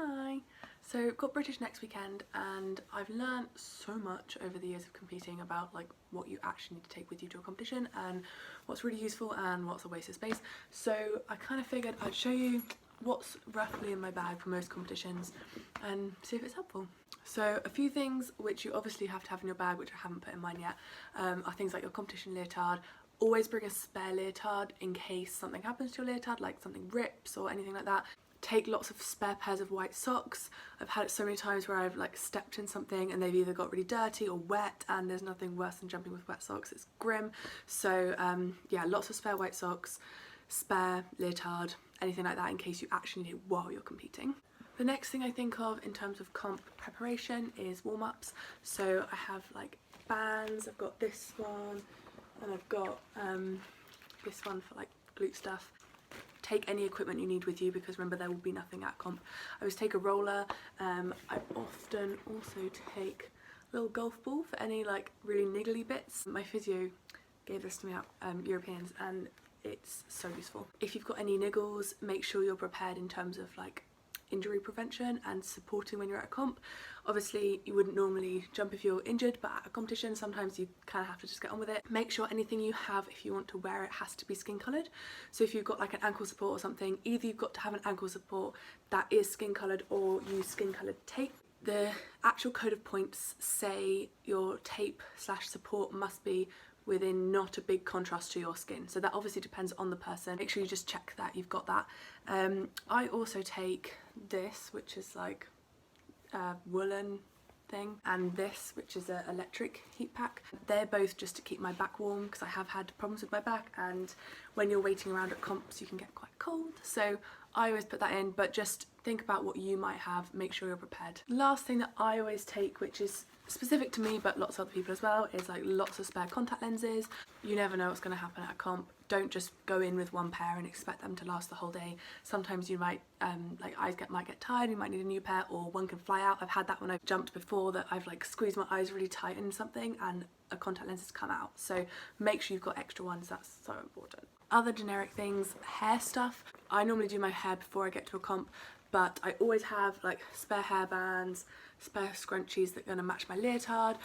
Hi! So got British next weekend and I've learnt so much over the years of competing about like what you actually need to take with you to a competition and what's really useful and what's a waste of space. So I kind of figured I'd show you what's roughly in my bag for most competitions and see if it's helpful. So a few things which you obviously have to have in your bag, which I haven't put in mine yet, are things like your competition leotard. Always bring a spare leotard in case something happens to your leotard, like something rips or anything like that. Take lots of spare pairs of white socks. I've had it so many times where I've like stepped in something and they've either got really dirty or wet, and there's nothing worse than jumping with wet socks. It's grim. So yeah, lots of spare white socks, spare leotard, anything like that in case you actually need it while you're competing. The next thing I think of in terms of comp preparation is warm-ups. So I have like bands, I've got this one, and I've got this one for like glute stuff. Take any equipment you need with you because remember there will be nothing at comp. I always take a roller. I often also take a little golf ball for any like really niggly bits. My physio gave this to me at Europeans and it's so useful. If you've got any niggles, make sure you're prepared in terms of like injury prevention and supporting when you're at a comp. Obviously you wouldn't normally jump if you're injured, but at a competition sometimes you kind of have to just get on with it. Make sure anything you have, if you want to wear it, has to be skin coloured. So if you've got like an ankle support or something, either you've got to have an ankle support that is skin coloured or use skin coloured tape. The actual code of points say your tape / support must be within not a big contrast to your skin, so that obviously depends on the person. Make sure you just check that you've got that. I also take this, which is like a woolen thing, and this, which is an electric heat pack. They're both just to keep my back warm because I have had problems with my back, and when you're waiting around at comps you can get quite cold, so I always put that in. But just think about what you might have, make sure you're prepared. Last thing that I always take, which is specific to me but lots of other people as well, is like lots of spare contact lenses. You never know what's going to happen at a comp. Don't just go in with one pair and expect them to last the whole day. Sometimes you might like eyes might get tired, you might need a new pair, or one can fly out. I've had that when I've jumped before, that I've like squeezed my eyes really tight in something and a contact lens has come out. So make sure you've got extra ones, that's so important. Other generic things, hair stuff. I normally do my hair before I get to a comp, but I always have like spare hair bands, spare scrunchies that are going to match my leotard,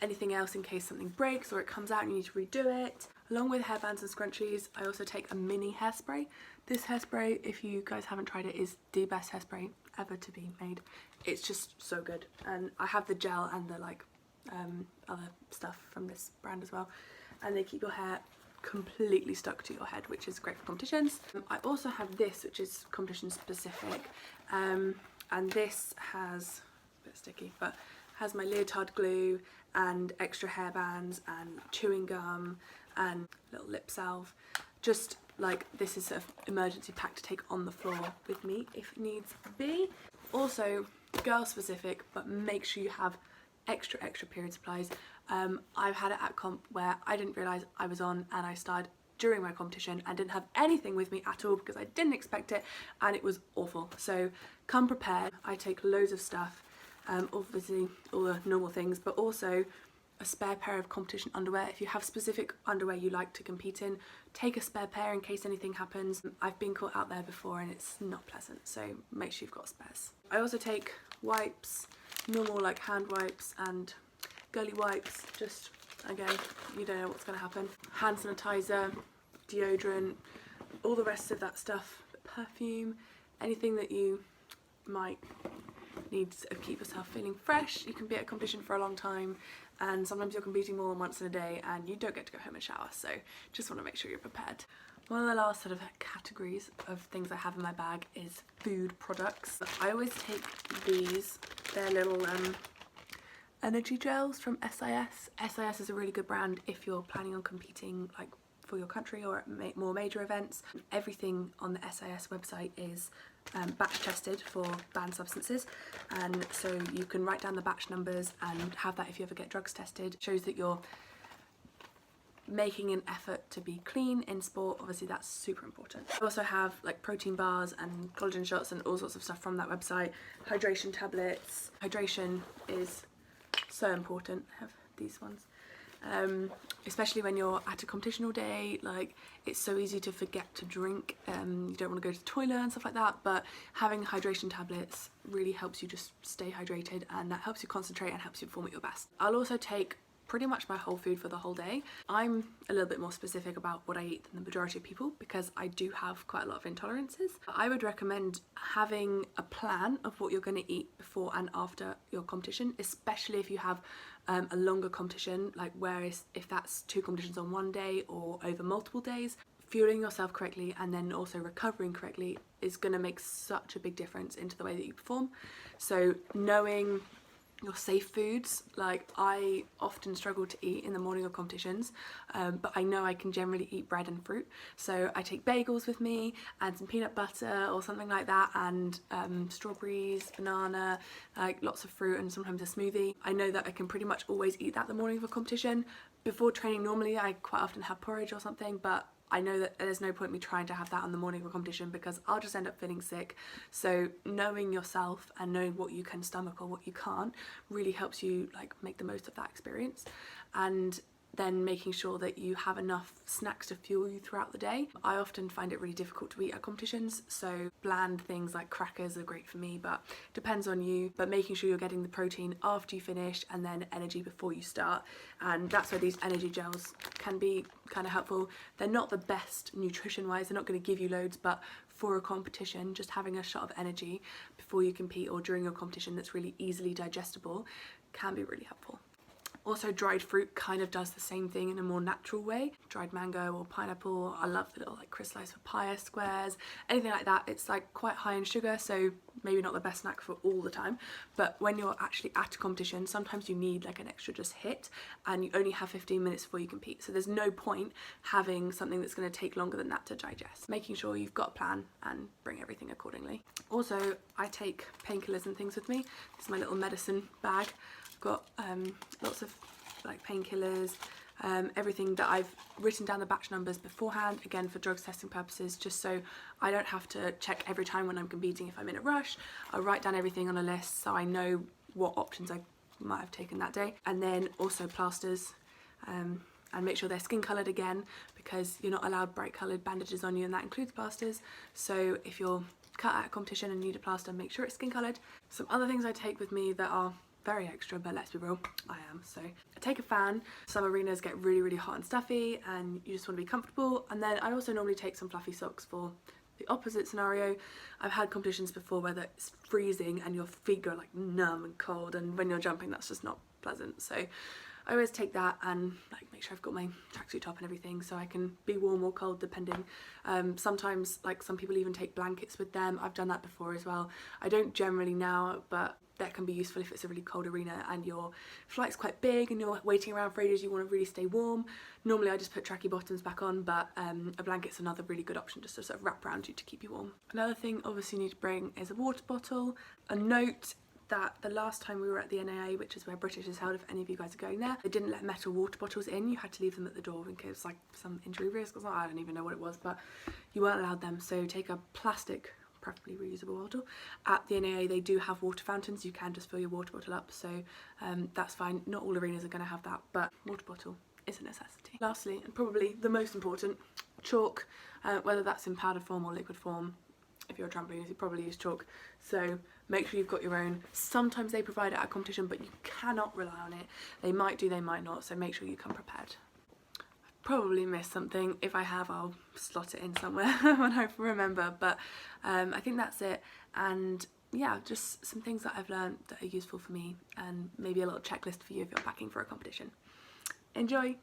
anything else in case something breaks or it comes out and you need to redo it. Along with hairbands and scrunchies, I also take a mini hairspray. This hairspray, if you guys haven't tried it, is the best hairspray ever to be made. It's just so good, and I have the gel and the like other stuff from this brand as well, and they keep your hair completely stuck to your head, which is great for competitions. I also have this, which is competition specific, and this has a bit sticky, but has my leotard glue and extra hairbands and chewing gum and little lip salve. Just like, this is an emergency pack to take on the floor with me if needs be. Also girl specific, but make sure you have extra period supplies. I've had it at comp where I didn't realise I was on, and I started during my competition and didn't have anything with me at all because I didn't expect it, and it was awful. So come prepared. I take loads of stuff, obviously all the normal things, but also a spare pair of competition underwear. If you have specific underwear you like to compete in, take a spare pair in case anything happens. I've been caught out there before and it's not pleasant, so make sure you've got spares. I also take wipes, normal like hand wipes and girly wipes, just again, you don't know what's going to happen. Hand sanitizer, deodorant, all the rest of that stuff, perfume, anything that you might need to keep yourself feeling fresh. You can be at a competition for a long time, and sometimes you're competing more than once in a day and you don't get to go home and shower, so just want to make sure you're prepared. One of the last sort of categories of things I have in my bag is food products. I always take these. They're little energy gels from SIS. SIS is a really good brand if you're planning on competing like for your country or at more major events. Everything on the SIS website is batch tested for banned substances, and so you can write down the batch numbers and have that if you ever get drugs tested. It shows that you're making an effort to be clean in sport. Obviously that's super important. I also have like protein bars and collagen shots and all sorts of stuff from that website. Hydration tablets. Hydration is so important. I have these ones. especially when you're at a competition all day. Like, it's so easy to forget to drink. You don't want to go to the toilet and stuff like that, but having hydration tablets really helps you just stay hydrated, and that helps you concentrate and helps you perform at your best. I'll also take pretty much my whole food for the whole day. I'm a little bit more specific about what I eat than the majority of people because I do have quite a lot of intolerances. I would recommend having a plan of what you're going to eat before and after your competition, especially if you have a longer competition, like whereas if that's 2 competitions on one day or over multiple days. Fueling yourself correctly and then also recovering correctly is going to make such a big difference into the way that you perform. So knowing your safe foods, like I often struggle to eat in the morning of competitions, but I know I can generally eat bread and fruit, so I take bagels with me and some peanut butter or something like that, and strawberries, banana, like lots of fruit, and sometimes a smoothie. I know that I can pretty much always eat that the morning of a competition. Before training normally I quite often have porridge or something, but I know that there's no point me trying to have that on the morning of a competition because I'll just end up feeling sick. So knowing yourself and knowing what you can stomach or what you can't really helps you like make the most of that experience. And then making sure that you have enough snacks to fuel you throughout the day. I often find it really difficult to eat at competitions, so bland things like crackers are great for me, but depends on you. But making sure you're getting the protein after you finish and then energy before you start, and that's where these energy gels can be kind of helpful. They're not the best nutrition wise, they're not going to give you loads, but for a competition, just having a shot of energy before you compete or during your competition that's really easily digestible can be really helpful. Also, dried fruit kind of does the same thing in a more natural way. Dried mango or pineapple. I love the little like crystallized papaya squares, anything like that. It's like quite high in sugar, so maybe not the best snack for all the time, but when you're actually at a competition, sometimes you need like an extra just hit, and you only have 15 minutes before you compete, so there's no point having something that's going to take longer than that to digest. Making sure you've got a plan and bring everything accordingly. Also, I take painkillers and things with me. This is my little medicine bag. Got lots of like painkillers, everything that I've written down the batch numbers beforehand, again for drugs testing purposes, just so I don't have to check every time when I'm competing if I'm in a rush. I write down everything on a list so I know what options I might have taken that day. And then also plasters, and make sure they're skin coloured again, because you're not allowed bright coloured bandages on you, and that includes plasters. So if you're cut at a competition and need a plaster, make sure it's skin coloured. Some other things I take with me that are very extra, but let's be real, I am. So I take a fan. Some arenas get really hot and stuffy and you just want to be comfortable. And then I also normally take some fluffy socks for the opposite scenario. I've had competitions before where it's freezing and your feet go like numb and cold, and when you're jumping that's just not pleasant. So I always take that and like make sure I've got my tracksuit top and everything so I can be warm or cold depending. Sometimes like some people even take blankets with them. I've done that before as well. I don't generally now, but that can be useful if it's a really cold arena and your flight's quite big and you're waiting around for ages, you want to really stay warm. Normally I just put tracky bottoms back on, but a blanket's another really good option just to sort of wrap around you to keep you warm. Another thing obviously you need to bring is a water bottle. A note that the last time we were at the NAA, which is where British is held, if any of you guys are going there, they didn't let metal water bottles in. You had to leave them at the door in case like some injury risk or something. I don't even know what it was, but you weren't allowed them. So take a plastic, preferably reusable bottle. At the NAA they do have water fountains, you can just fill your water bottle up, so that's fine. Not all arenas are going to have that, but water bottle is a necessity. Lastly, and probably the most important, chalk, whether that's in powder form or liquid form. If you're a trampolinist, you probably use chalk, so make sure you've got your own. Sometimes they provide it at competition, but you cannot rely on it. They might do, they might not, so make sure you come prepared. Probably missed something. If I have, I'll slot it in somewhere when I remember, but I think that's it. And yeah, just some things that I've learned that are useful for me, and maybe a little checklist for you if you're packing for a competition. Enjoy!